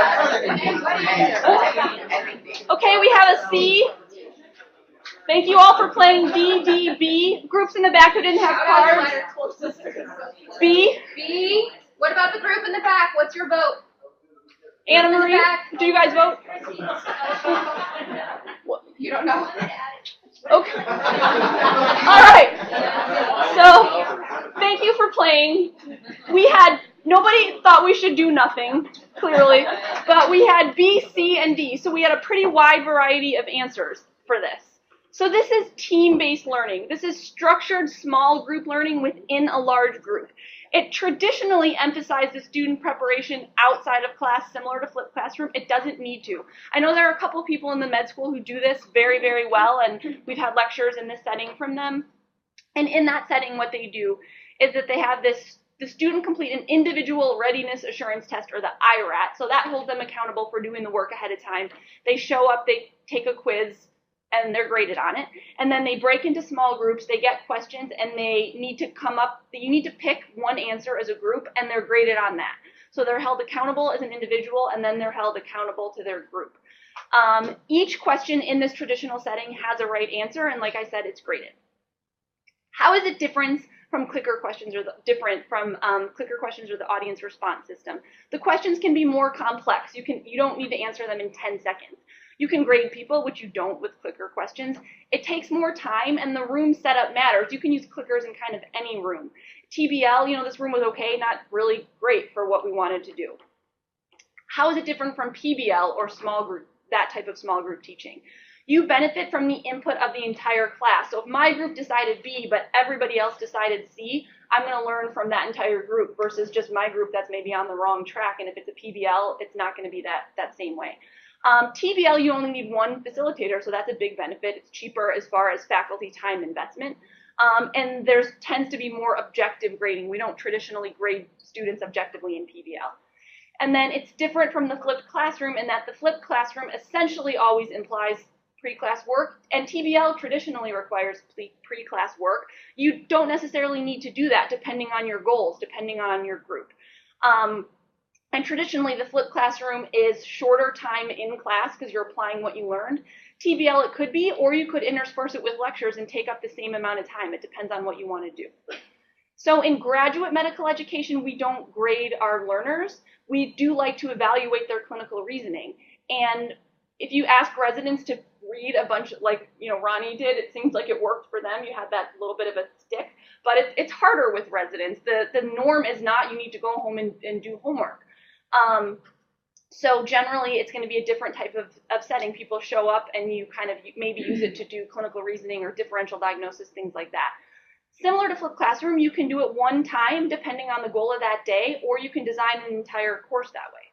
Okay, we have a C. Thank you all for playing D, D, B. Groups in the back who didn't have cards. B. B. What about the group in the back? What's your vote? Anna Marie, do you guys vote? You don't know? Okay. All right. So, thank you for playing. Nobody thought we should do nothing, clearly, but we had B, C, and D. So we had a pretty wide variety of answers for this. So this is team-based learning. This is structured small group learning within a large group. It traditionally emphasized the student preparation outside of class, similar to flipped classroom. It doesn't need to. I know there are a couple people in the med school who do this very, very well, and we've had lectures in this setting from them. And in that setting, what they do is that they have the student complete an individual readiness assurance test, or the IRAT. So that holds them accountable for doing the work ahead of time. They show up, they take a quiz, and they're graded on it. And then they break into small groups, they get questions, and they need to you need to pick one answer as a group, and they're graded on that. So they're held accountable as an individual, and then they're held accountable to their group. Each question in this traditional setting has a right answer, and like I said, it's graded. How is it different from clicker questions or the audience response system? The questions can be more complex. You don't need to answer them in 10 seconds. You can grade people, which you don't with clicker questions. It takes more time, and the room setup matters. You can use clickers in kind of any room. TBL, this room was okay, not really great for what we wanted to do. How is it different from PBL or small group, that type of small group teaching? You benefit from the input of the entire class. So if my group decided B, but everybody else decided C, I'm going to learn from that entire group versus just my group that's maybe on the wrong track. And if it's a PBL, it's not going to be that same way. TBL, you only need one facilitator, so that's a big benefit. It's cheaper as far as faculty time investment. And there tends to be more objective grading. We don't traditionally grade students objectively in PBL. And then it's different from the flipped classroom in that the flipped classroom essentially always implies pre-class work, and TBL traditionally requires pre-class work. You don't necessarily need to do that depending on your goals, depending on your group. And traditionally, the flipped classroom is shorter time in class because you're applying what you learned. TBL it could be, or you could intersperse it with lectures and take up the same amount of time. It depends on what you want to do. So in graduate medical education, we don't grade our learners. We do like to evaluate their clinical reasoning. And if you ask residents to read a bunch, like Ronnie did, it seems like it worked for them. You had that little bit of a stick. But it's harder with residents. The norm is not you need to go home and do homework. So generally, it's going to be a different type of setting. People show up and you kind of maybe use it to do clinical reasoning or differential diagnosis, things like that. Similar to flipped classroom, you can do it one time depending on the goal of that day, or you can design an entire course that way.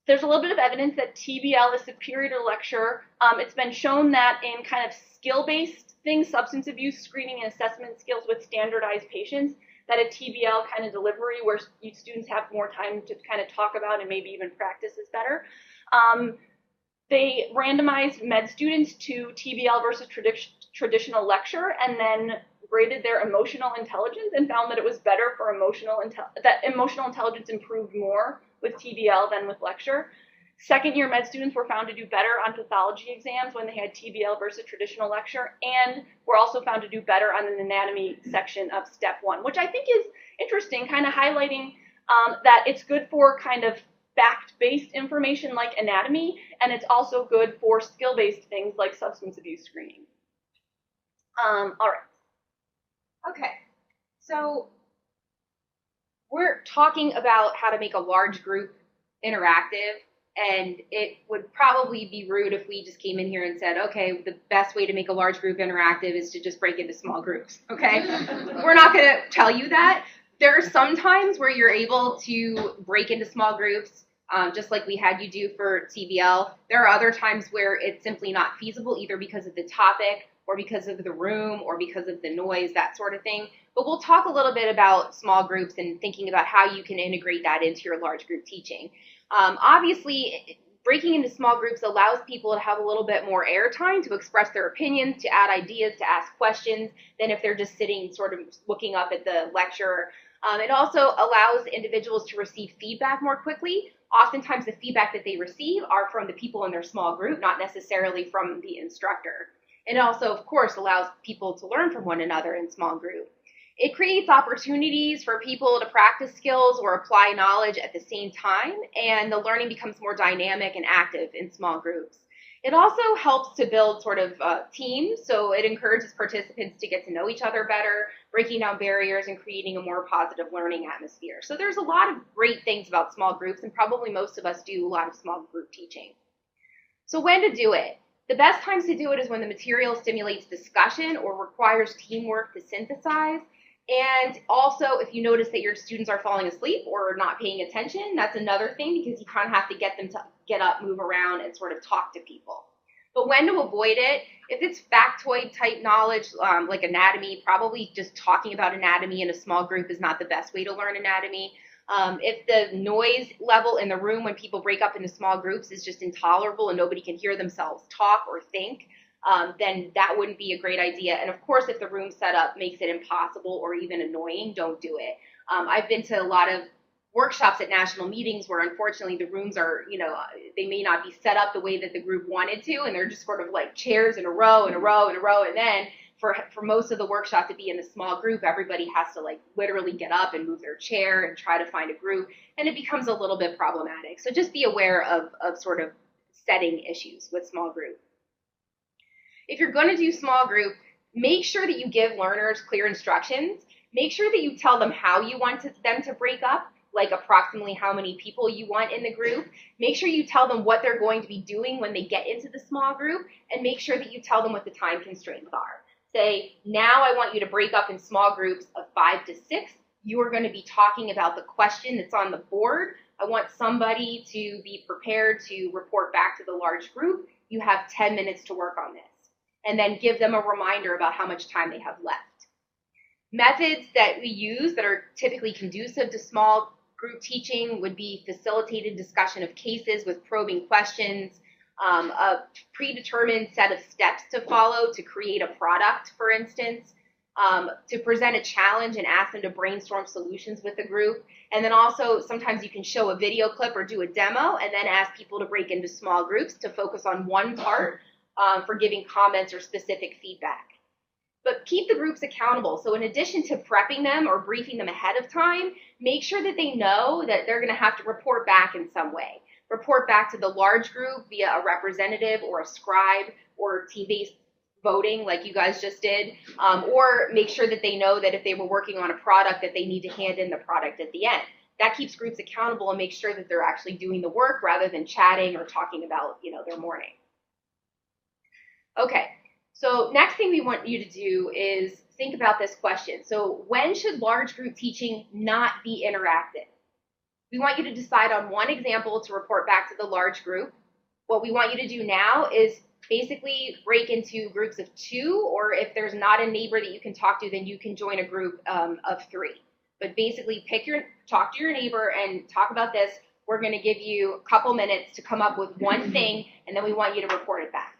There's a little bit of evidence that TBL is superior to lecture. It's been shown that in kind of skill-based things, substance abuse screening and assessment skills with standardized patients, that a TBL kind of delivery where students have more time to kind of talk about and maybe even practice is better. They randomized med students to TBL versus traditional lecture and then graded their emotional intelligence and found that it was better for emotional intelligence improved more with TBL than with lecture. Second-year med students were found to do better on pathology exams when they had TBL versus traditional lecture, and were also found to do better on an anatomy section of step 1, which I think is interesting, kind of highlighting that it's good for kind of fact-based information like anatomy, and it's also good for skill-based things like substance abuse screening. All right. Okay, so we're talking about how to make a large group interactive, and it would probably be rude if we just came in here and said, okay, the best way to make a large group interactive is to just break into small groups, okay? We're not going to tell you that. There are some times where you're able to break into small groups, just like we had you do for TBL. There are other times where it's simply not feasible, either because of the topic or because of the room or because of the noise, that sort of thing. But we'll talk a little bit about small groups and thinking about how you can integrate that into your large group teaching. Obviously, breaking into small groups allows people to have a little bit more airtime to express their opinions, to add ideas, to ask questions, than if they're just sitting sort of looking up at the lecture. It also allows individuals to receive feedback more quickly. Oftentimes the feedback that they receive are from the people in their small group, not necessarily from the instructor. And it also, of course, allows people to learn from one another in small group. It creates opportunities for people to practice skills or apply knowledge at the same time, and the learning becomes more dynamic and active in small groups. It also helps to build sort of teams, so it encourages participants to get to know each other better, breaking down barriers and creating a more positive learning atmosphere. So there's a lot of great things about small groups, and probably most of us do a lot of small group teaching. So when to do it? The best times to do it is when the material stimulates discussion or requires teamwork to synthesize. And also, if you notice that your students are falling asleep or not paying attention, that's another thing, because you kind of have to get them to get up, move around, and sort of talk to people. But when to avoid it, if it's factoid type knowledge, like anatomy, probably just talking about anatomy in a small group is not the best way to learn anatomy. If the noise level in the room when people break up into small groups is just intolerable and nobody can hear themselves talk or think, then that wouldn't be a great idea. And of course, if the room setup makes it impossible or even annoying, don't do it. I've been to a lot of workshops at national meetings where unfortunately the rooms are, they may not be set up the way that the group wanted to, and they're just sort of like chairs in a row and a row and a row, and then for most of the workshop to be in a small group, everybody has to like literally get up and move their chair and try to find a group, and it becomes a little bit problematic. So just be aware of sort of setting issues with small group. If you're going to do small group, make sure that you give learners clear instructions. Make sure that you tell them how you want them to break up, like approximately how many people you want in the group. Make sure you tell them what they're going to be doing when they get into the small group, and make sure that you tell them what the time constraints are. Say, now I want you to break up in small groups of 5 to 6. You are going to be talking about the question that's on the board. I want somebody to be prepared to report back to the large group. You have 10 minutes to work on this. And then give them a reminder about how much time they have left. Methods that we use that are typically conducive to small group teaching would be facilitated discussion of cases with probing questions, a predetermined set of steps to follow to create a product, for instance, to present a challenge and ask them to brainstorm solutions with the group. And then also sometimes you can show a video clip or do a demo and then ask people to break into small groups to focus on one part for giving comments or specific feedback. But keep the groups accountable. So in addition to prepping them or briefing them ahead of time, make sure that they know that they're going to have to report back in some way. Report back to the large group via a representative or a scribe or team-based voting like you guys just did, or make sure that they know that if they were working on a product that they need to hand in the product at the end. That keeps groups accountable and makes sure that they're actually doing the work rather than chatting or talking about, their morning. Okay, so next thing we want you to do is think about this question. So when should large group teaching not be interactive? We want you to decide on one example to report back to the large group. What we want you to do now is basically break into groups of 2, or if there's not a neighbor that you can talk to, then you can join a group of 3. But basically talk to your neighbor and talk about this. We're going to give you a couple minutes to come up with one thing, and then we want you to report it back.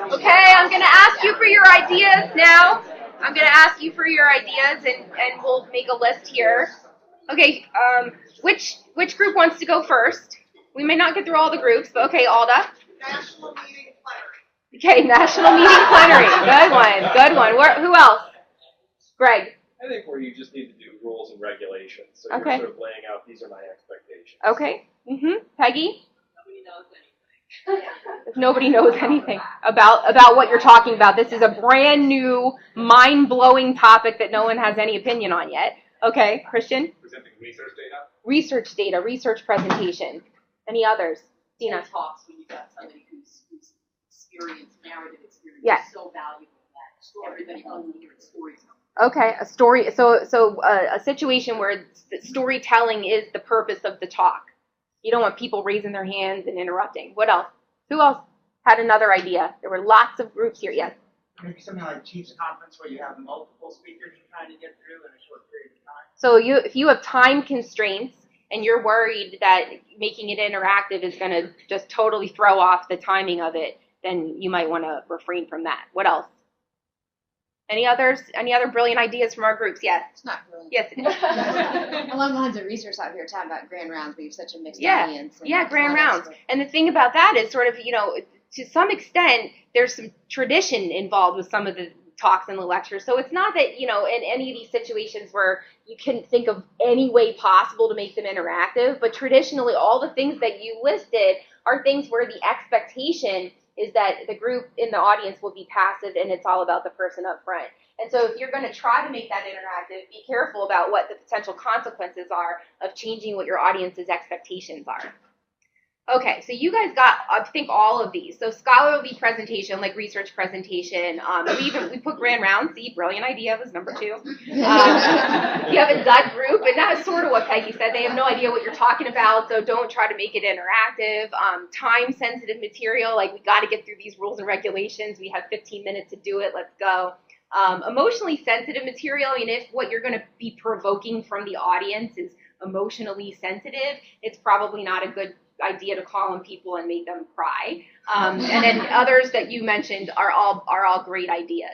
Okay, I'm going to ask you for your ideas now. I'm going to ask you for your ideas, and we'll make a list here. Okay, which group wants to go first? We may not get through all the groups, but okay, Alda. National meeting plenary. Okay, national meeting plenary. Good one. Who else? Greg. I think where you just need to do rules and regulations. So Okay. you're sort of laying out, these are my expectations. Okay. Peggy? If nobody knows anything about what you're talking about, this is a brand new, mind-blowing topic that no one has any opinion on yet. Okay, Christian? Presenting research data. Research data, research presentation. Any others? Dina? Talks when you got somebody whose narrative experience Yes. is so valuable that everybody wants to hear stories. Okay, a story. So a situation where storytelling is the purpose of the talk. You don't want people raising their hands and interrupting. What else? Who else had another idea? There were lots of groups here. Yes. Maybe something like Chiefs Conference where you have multiple speakers you're trying to get through in a short period of time. So if you have time constraints and you're worried that making it interactive is going to just totally throw off the timing of it, then you might want to refrain from that. What else? Any others? Any other brilliant ideas from our groups? Yes. It's not brilliant. Yes, it is. Along the lines of research out here talking about grand rounds, we have such a mixed Yeah, audience. And yeah, grand a lot of rounds. And the thing about that is sort of, to some extent, there's some tradition involved with some of the talks and the lectures. So it's not that, in any of these situations where you can think of any way possible to make them interactive, but traditionally all the things that you listed are things where the expectation is that the group in the audience will be passive and it's all about the person up front. And so if you're going to try to make that interactive, be careful about what the potential consequences are of changing what your audience's expectations are. Okay, so you guys got, I think, all of these. So scholarly presentation, like research presentation. We put grand rounds. See, brilliant idea was number 2. You have a dud group, and that was sort of what Peggy said. They have no idea what you're talking about, so don't try to make it interactive. Time-sensitive material, like we got to get through these rules and regulations. We have 15 minutes to do it. Let's go. Emotionally sensitive material. I mean, if what you're going to be provoking from the audience is emotionally sensitive, it's probably not a good idea to call on people and make them cry. And then others that you mentioned are all great ideas.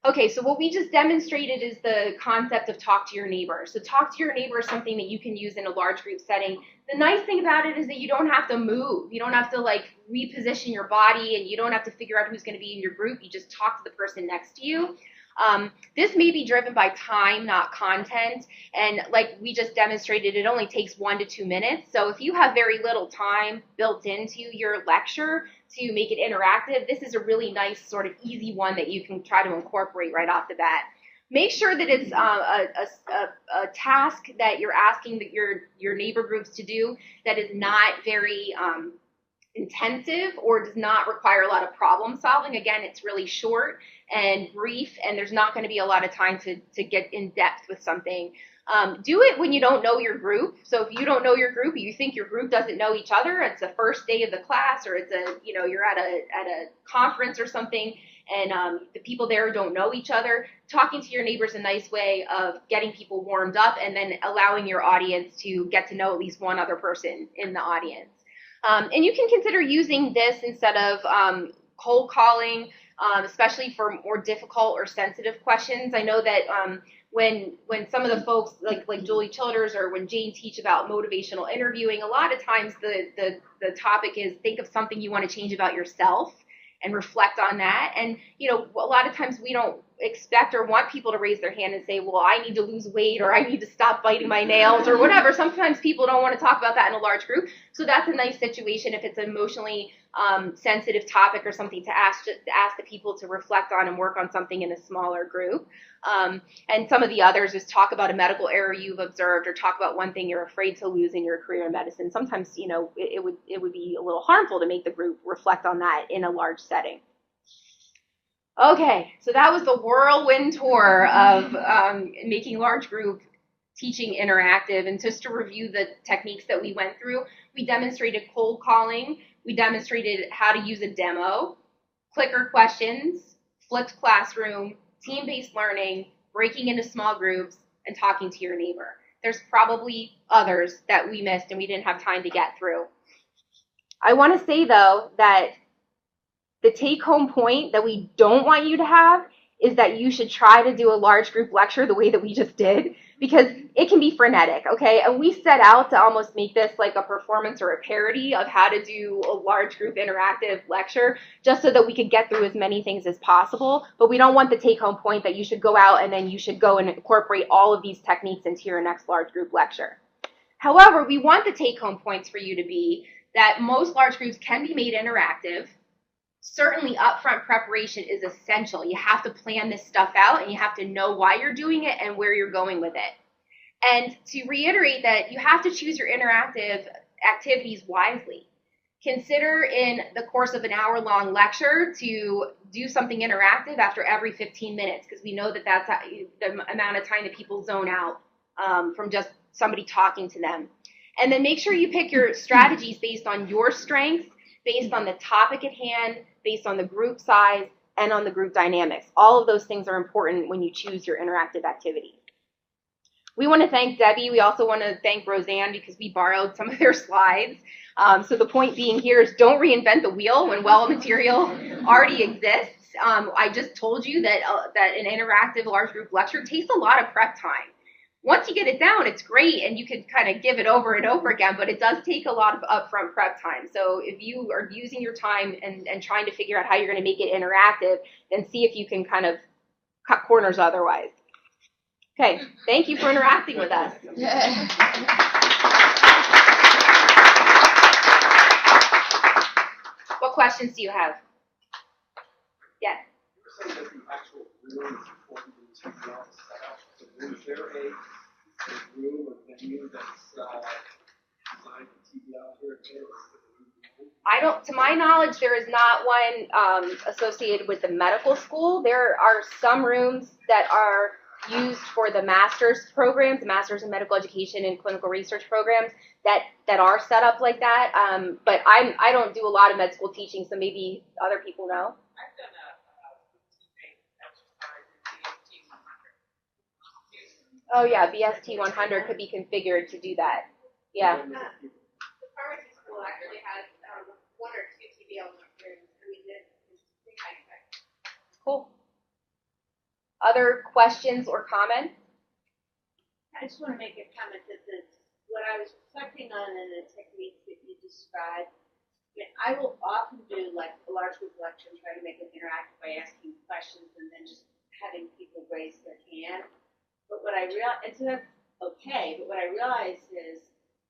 Okay, so what we just demonstrated is the concept of talk to your neighbor. So talk to your neighbor is something that you can use in a large group setting. The nice thing about it is that you don't have to move. You don't have to reposition your body, and you don't have to figure out who's going to be in your group. You just talk to the person next to you. This may be driven by time, not content, and like we just demonstrated, it only takes 1 to 2 minutes. So if you have very little time built into your lecture to make it interactive, this is a really nice sort of easy one that you can try to incorporate right off the bat. Make sure that it's a task that you're asking that your neighbor groups to do that is not very intensive or does not require a lot of problem solving. Again, it's really short and brief, and there's not going to be a lot of time to get in depth with something. Do it when you don't know your group. So if you don't know your group, you think your group doesn't know each other, it's the first day of the class, or it's you're at a conference or something, and the people there don't know each other. Talking to your neighbor is a nice way of getting people warmed up and then allowing your audience to get to know at least one other person in the audience. And you can consider using this instead of cold calling, especially for more difficult or sensitive questions. I know that when some of the folks like Julie Childers or when Jane teach about motivational interviewing, a lot of times the topic is think of something you want to change about yourself and reflect on that. And a lot of times we don't expect or want people to raise their hand and say, well, I need to lose weight or I need to stop biting my nails or whatever. Sometimes people don't want to talk about that in a large group. So that's a nice situation if it's an emotionally sensitive topic or something to ask the people to reflect on and work on something in a smaller group. And some of the others is talk about a medical error you've observed or talk about one thing you're afraid to lose in your career in medicine. Sometimes, it would be a little harmful to make the group reflect on that in a large setting. Okay, so that was the whirlwind tour of making large group teaching interactive. And just to review the techniques that we went through, we demonstrated cold calling, we demonstrated how to use a demo, clicker questions, flipped classroom, team-based learning, breaking into small groups, and talking to your neighbor. There's probably others that we missed and we didn't have time to get through. I want to say, though, that the take-home point that we don't want you to have is that you should try to do a large group lecture the way that we just did, because it can be frenetic, okay? And we set out to almost make this like a performance or a parody of how to do a large group interactive lecture, just so that we could get through as many things as possible. But we don't want the take-home point that you should go out and then you should go and incorporate all of these techniques into your next large group lecture. However, we want the take-home points for you to be that most large groups can be made interactive. Certainly upfront preparation is essential. You have to plan this stuff out and you have to know why you're doing it and where you're going with it. And to reiterate that you have to choose your interactive activities wisely. Consider in the course of an hour-long lecture to do something interactive after every 15 minutes, because we know that that's the amount of time that people zone out from just somebody talking to them. And then make sure you pick your strategies based on your strengths, based on the topic at hand, based on the group size, and on the group dynamics. All of those things are important when you choose your interactive activity. We want to thank Debbie. We also want to thank Roseanne because we borrowed some of their slides. So the point being here is don't reinvent the wheel when well material already exists. I just told you that an interactive large group lecture takes a lot of prep time. Once you get it down, it's great, and you can kind of give it over and over again, but it does take a lot of upfront prep time. So if you are using your time and trying to figure out how you're going to make it interactive, then see if you can kind of cut corners otherwise. Okay, thank you for interacting with us. What questions do you have? Yes. You're saying that the actual room is important in TBL setup. So is there a room or venue that's designed for TBL here? To my knowledge, there is not one associated with the medical school. There are some rooms that are used for the master's programs, the master's in medical education and clinical research programs that are set up like that. But I don't do a lot of med school teaching, so maybe other people know. I've done a teammate exercise in BST 100. Oh yeah, BST 100 could be configured to do that. Yeah. The pharmacy school actually has one or two TBL rooms. I mean, it's pretty high tech. Cool. Other questions or comments? I just want to make a comment that what I was reflecting on in the techniques that you described, I will often do like a large group lecture and try to make it interactive by asking questions and then just having people raise their hand. But what I realized, and so that's okay, but what I realized is,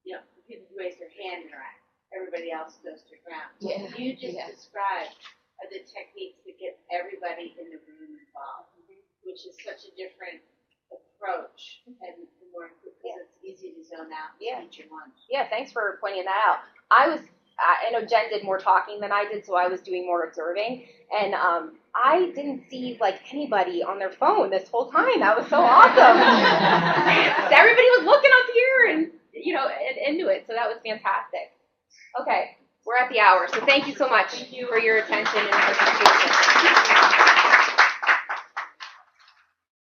the people who raise their hand interact. Everybody else goes to ground. Yeah. What you just described are the techniques that get everybody in the room involved, which is such a different approach and more because it's easy to zone out and eat your lunch. Yeah, thanks for pointing that out. I know Jen did more talking than I did, so I was doing more observing, and I didn't see like anybody on their phone this whole time. That was so awesome. Everybody was looking up here and into it, so that was fantastic. Okay, we're at the hour, so thank you so much for your attention and participation.